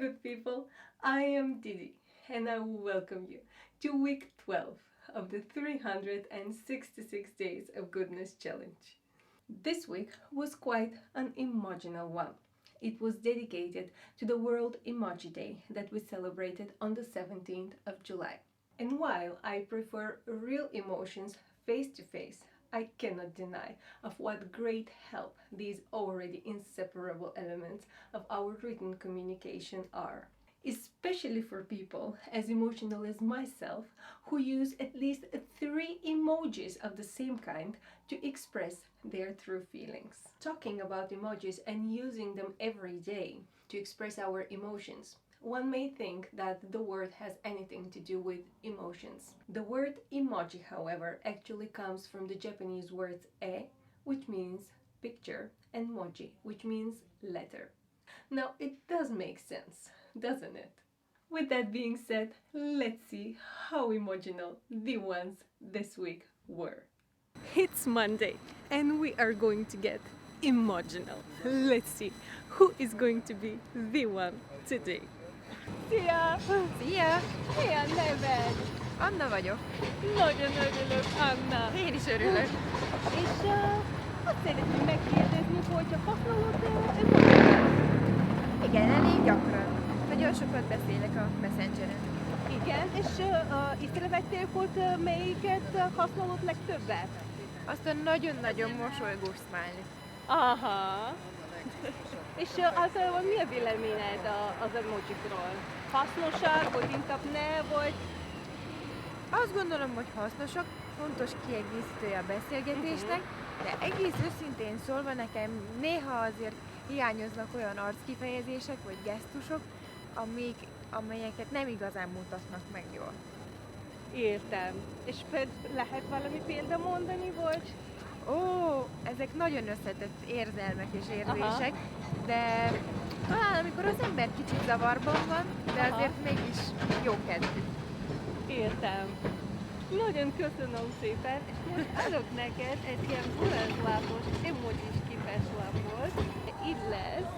good people, I am Didi and I will welcome you to week 12 of the 366 Days of Goodness Challenge. This week was quite an emotional one. It was dedicated to the World Emoji Day that we celebrated on the 17th of July. And while I prefer real emotions face to face, I cannot deny of what great help these already inseparable elements of our written communication are. Especially for people as emotional as myself, who use at least 3 emojis of the same kind to express their true feelings. Talking about emojis and using them every day to express our emotions, one may think that the word has anything to do with emotions. The word emoji, however, actually comes from the Japanese words e, which means picture, and moji, which means letter. Now, it does make sense, doesn't it? With that being said, let's see how emotional the ones this week were. It's Monday, and we are going to get emotional. Let's see who is going to be the one today. Szia! Szia! Mi a neved? Anna vagyok. Nagyon örülök, Anna. Én is örülök. És azt szeretném megkérdezni, hogy használod emojit? Igen, elég gyakran. Nagyon sokat beszélek a Messengeren. Igen, és észrevettél, hogy melyiket használod legtöbbet? Azt a nagyon-nagyon mosolygós smiley. Aha. És általában mi a véleményed az emojikról? Hasznosak, vagy inkább ne, vagy? Azt gondolom, hogy hasznosak, fontos kiegészítője a beszélgetésnek, de egész őszintén szólva nekem néha azért hiányoznak olyan arckifejezések vagy gesztusok, amelyeket nem igazán mutatnak meg jól. Értem. És lehet valami példa mondani, vagy? Ó, ezek nagyon összetett érzelmek és érzések, de talán amikor az ember kicsit zavarban van, de azért mégis jó kedvű. Értem. Nagyon köszönöm szépen, és most adok neked egy ilyen bulázlápos emojis képeslápot. Így lesz,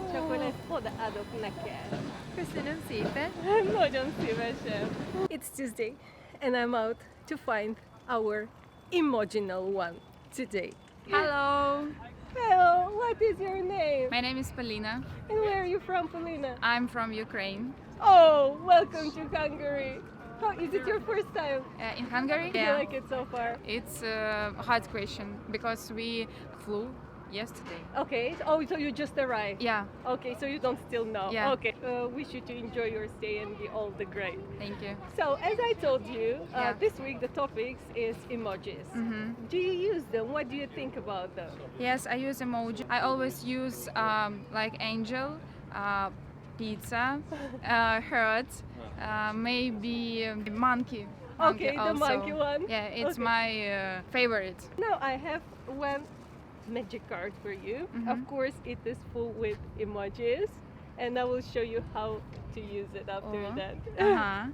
és akkor ezt odaadok neked. Köszönöm szépen! Nagyon szívesen. It's Tuesday, and I'm out to find our EMOJInal one today. Hello, Hello, what is your name? my name is Polina. And where are you from, Polina? I'm from Ukraine. Oh, welcome to Hungary. How is it your first time? In Hungary? Do you like it so far? It's a hard question because we flew yesterday. Okay, so you just arrived? Yeah, Okay, so you don't still know? Yeah. Okay, wish you to enjoy your stay and be all the great. thank you. So, as I told you, Yeah. this week the topics is emojis. Do you use them? What do you think about them? Yes, I use emoji. I always use like angel, pizza, heart, maybe monkey. Okay, the also. monkey one? Yeah, it's Okay. my favorite. Now I have one magic card for you. Of course, it is full with emojis, and I will show you how to use it after that. Uh-huh.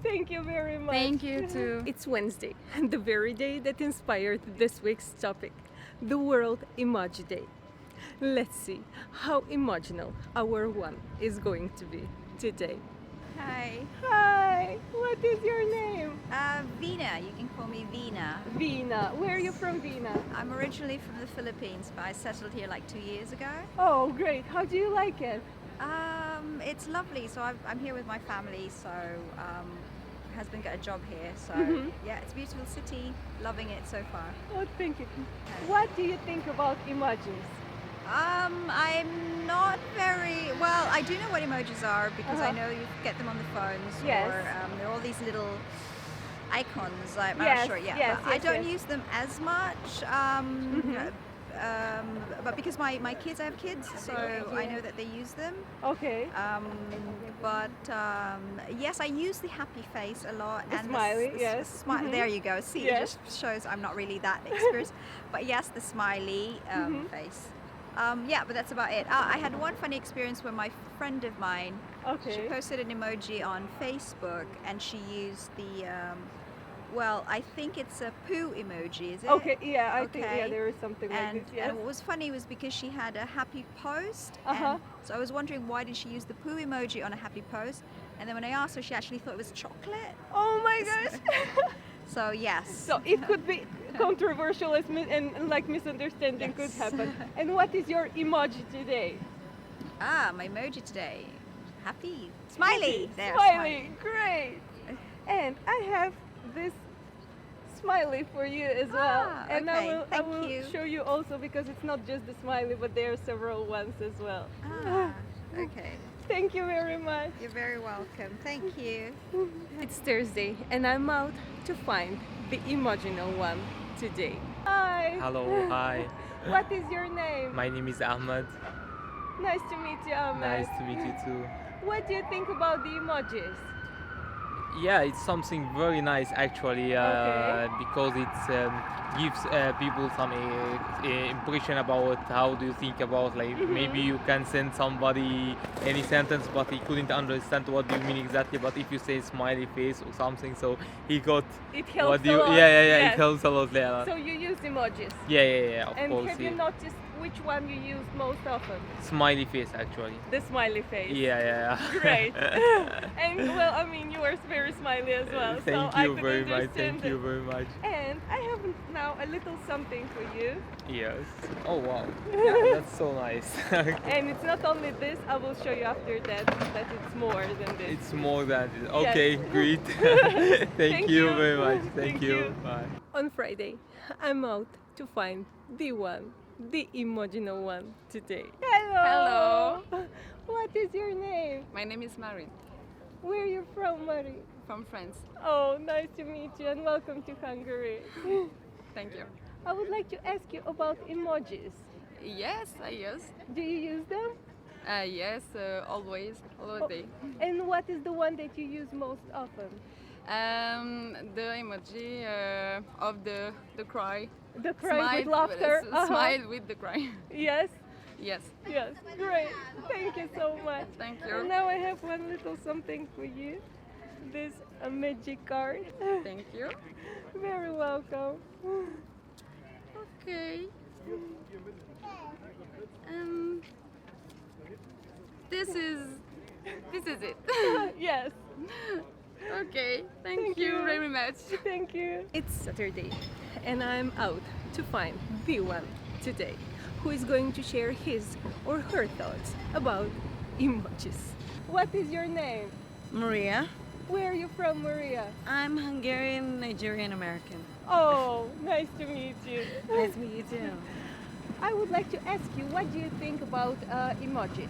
Thank you very much. Thank you too. It's Wednesday, the very day that inspired this week's topic, the World Emoji Day. Let's see how emotional our one is going to be today. Hi, Hi, what is your name? Vina. You can call me Vina. Vina. Where are you from, Vina? I'm originally from the Philippines, but I settled here like 2 years ago. Oh, great. How do you like it? It's lovely. So I'm here with my family. So husband got a job here. So yeah, it's a beautiful city. Loving it so far. Oh, thank you. What do you think about emojis? I'm not very well. I do know what emojis are because I know you get them on the phones. Yes. Or there are all these little icons. I'm Yes, not sure. Yeah, yes, but I yes, don't yes. use them as much. But because my kids, I have kids, so I know that they use them. Okay. Yes, I use the happy face a lot. The smiley, yes. Smile. There you go. See, Yes. it just shows I'm not really that experienced. But yes, the smiley face. Yeah, but that's about it. I had one funny experience where my friend of mine, she Okay. posted an emoji on Facebook, and she used Well, I think it's a poo emoji, is it? Okay, yeah, I think Okay. there is something like this. Yes. And what was funny was because she had a happy post, Uh-huh. and so I was wondering why did she use the poo emoji on a happy post, and then when I asked her, she actually thought it was chocolate. Oh my gosh. So yes. So it could be controversial as and like misunderstanding could Yes. happen. And what is your emoji today? My emoji today. Happy. Smiley. There. Smiley. Great. And I have this smiley for you as well. Ah, And okay. I Thank will you. show you also because it's not just the smiley, but there are several ones as well. Okay. Thank you very much. You're very welcome. Thank you. It's Thursday and I'm out to find the EMOJINal one today. Hi. Hello, hi. What is your name? My name is Ahmed. Nice to meet you, Ahmed. Nice to meet you too. What do you think about the emojis? Yeah, it's something very nice actually Okay. because it gives people some impression about how do you think about like maybe you can send somebody any sentence but he couldn't understand what do you mean exactly, but if you say smiley face or something so he got It helps what do you a lot. yeah Yes. it helps a lot. Yeah, So you use emojis. yeah of And course. have you Yeah. noticed which one you use most often? Smiley face actually. The smiley face. Yeah. Great. And well, I mean, you are very smiley as well. Thank so I you could very much. understand Thank you it. very much. And I have now a little something for you. Yes. Oh wow. Yeah, that's so nice. And it's not only this, I will show you after that it's more than this. It's more than this. Okay, great. Thank you very much. Thank you. Bye. On Friday, I'm out to find the one, the EMOJINal one today. Hello. What is your name? My name is Marie Where are you from, Marie? from France. Oh, nice to meet you and welcome to Hungary. Thank you. I would like to ask you about emojis. Yes, I use. Do you use them? Yes, always, all the day. And what is the one that you use most often? The emoji of the cry. The cry Smile with laughter. Smile with the cry. Yes, Yes. yes, great. Thank you so much. Thank And you. now I have one little something for you. This a magic card. Thank you. Very welcome. Okay. Um, this is it. Yes. Okay. Thank Thank you you. very much. Thank you. It's Saturday and I'm out to find the one today who is going to share his or her thoughts about emojis. What is your name? Maria. Where are you from, Maria? I'm Hungarian, Nigerian American. Oh, nice to meet you. Nice to meet you too. I would like to ask you, what do you think about emojis?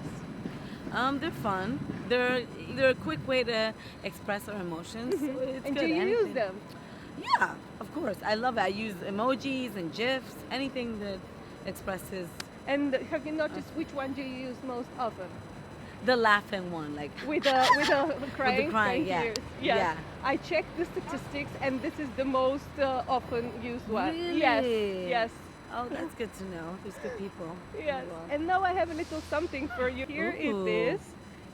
They're fun. They're a quick way to express our emotions. So it's And good. do you use Anything. them? Yeah, of course. I love it. I use emojis and GIFs, anything that expresses And have you noticed which one do you use most often? the laughing one, like With a crying, crying, yeah. tears. Yes. Yeah. I checked the statistics, and this is the most often used one. Really? Yes. oh, that's good to know. There's good people. in the Yes. world. And now I have a little something for you. Here it Ooh. is,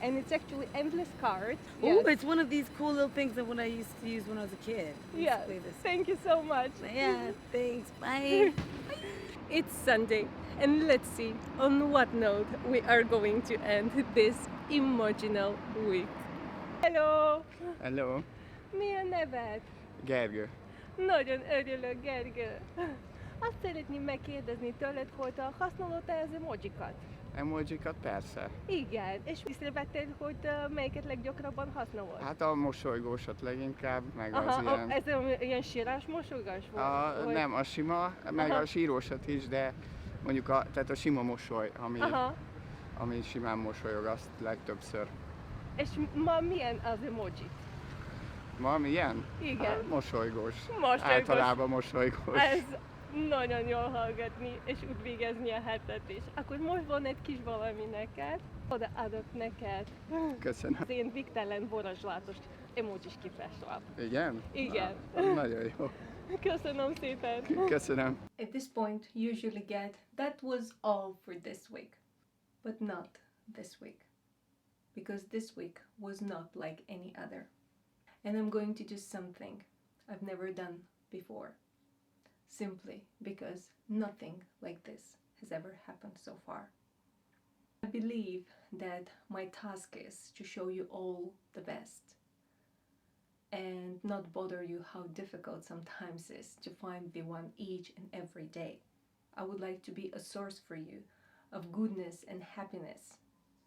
and it's actually endless cards. Ooh, it's one of these cool little things that when I used to use when I was a kid. I used to Yes. play this. Thank you so much. Yeah, thanks. Bye. It's Sunday, and let's see on what note we are going to end this EMOJINal week. Hello! Hello, Mi a neved? Gergő. Nagyon örülök, Gergő. Azt szeretném megkérdezni tőled, hogy használod-e az emojikat? Emojikat persze. Igen, és észrevetted, hogy melyiket leggyakrabban használod? Hát a mosolygósat leginkább, meg az Aha, ilyen... ez ilyen sírás mosolygás volt? Vagy- Nem, a sima, meg Aha. a sírósat is, de mondjuk tehát a sima mosoly, Aha, ami simán mosolyog, azt legtöbbször. és ma milyen az emoji? Ma milyen? Igen. Hát, mosolygós. Mosolygós. Általában mosolygós. Ez nagyon jól hallgatni, és úgy végezni a hetet is. Akkor most van egy kis valami neked, odaadok neked Köszönöm. az én végtelen varázslatos emojis kifeslap. Igen? Igen. Na, az nagyon jó. Köszönöm szépen! Köszönöm. At this point, you usually get, that was all for this week. But not this week. Because this week was not like any other. And I'm going to do something I've never done before, simply because nothing like this has ever happened so far. I believe that my task is to show you all the best and not bother you how difficult sometimes is to find the one each and every day. I would like to be a source for you of goodness and happiness.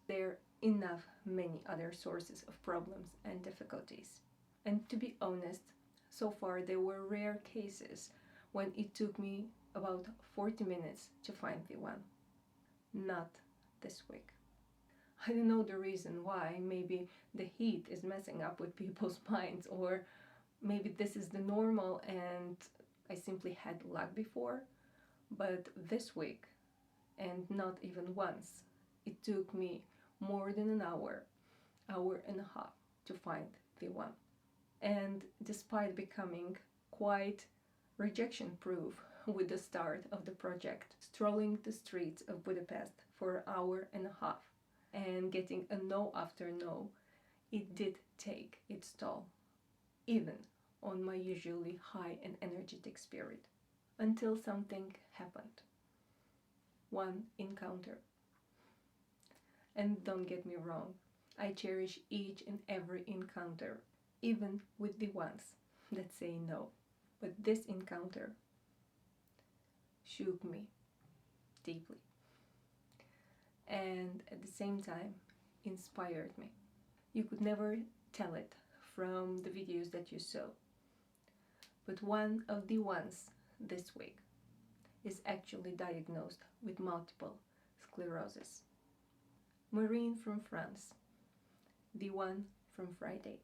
There are enough many other sources of problems and difficulties. And to be honest, so far there were rare cases when it took me about 40 minutes to find the one. Not this week. I don't know the reason why. Maybe the heat is messing up with people's minds, or maybe this is the normal and I simply had luck before. But this week, and not even once, it took me more than an hour and a half to find the one. And despite becoming quite rejection proof with the start of the project, strolling the streets of Budapest for an hour and a half and getting a no after no, it did take its toll, even on my usually high and energetic spirit, until something happened. One encounter. And don't get me wrong, I cherish each and every encounter, even with the ones that say no. But this encounter shook me deeply and at the same time inspired me. You could never tell it from the videos that you saw, but one of the ones this week is actually diagnosed with multiple sclerosis. Marine from France, the one from Friday.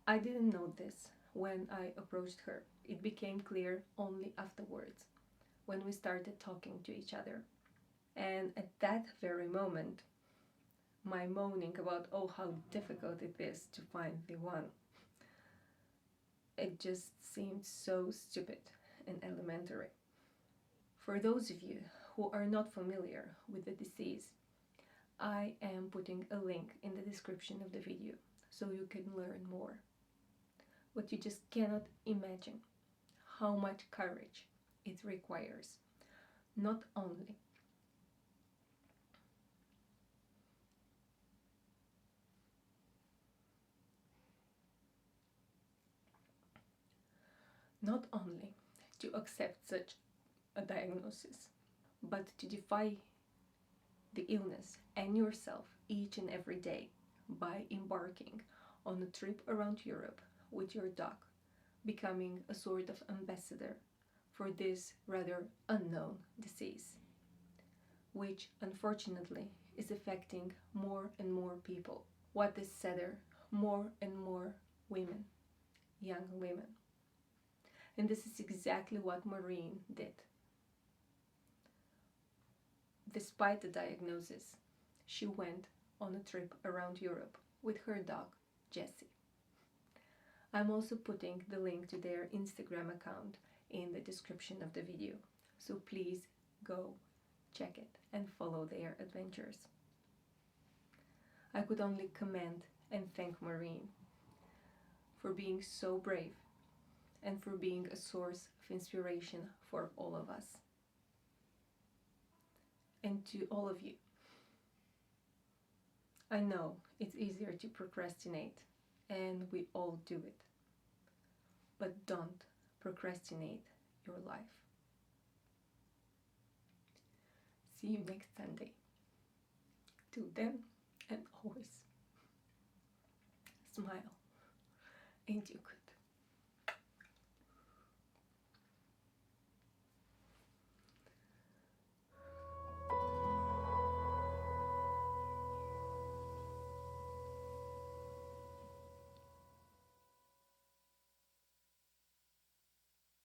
I didn't know this when I approached her. It became clear only afterwards, when we started talking to each other. And at that very moment, my moaning about how difficult it is to find the one, it just seemed so stupid and elementary. For those of you who are not familiar with the disease, I am putting a link in the description of the video so you can learn more. But you just cannot imagine how much courage it requires. Not only to accept such a diagnosis, but to defy the illness and yourself each and every day by embarking on a trip around Europe with your dog, becoming a sort of ambassador for this rather unknown disease, which unfortunately is affecting more and more people. What is sadder, more and more women, young women. And this is exactly what Maureen did. Despite the diagnosis, she went on a trip around Europe with her dog, Jessy. I'm also putting the link to their Instagram account in the description of the video, so please go check it and follow their adventures. I could only commend and thank Maureen for being so brave and for being a source of inspiration for all of us. And to all of you, I know it's easier to procrastinate, and we all do it, but don't procrastinate your life. See you next Sunday. Till then, and always smile, and you could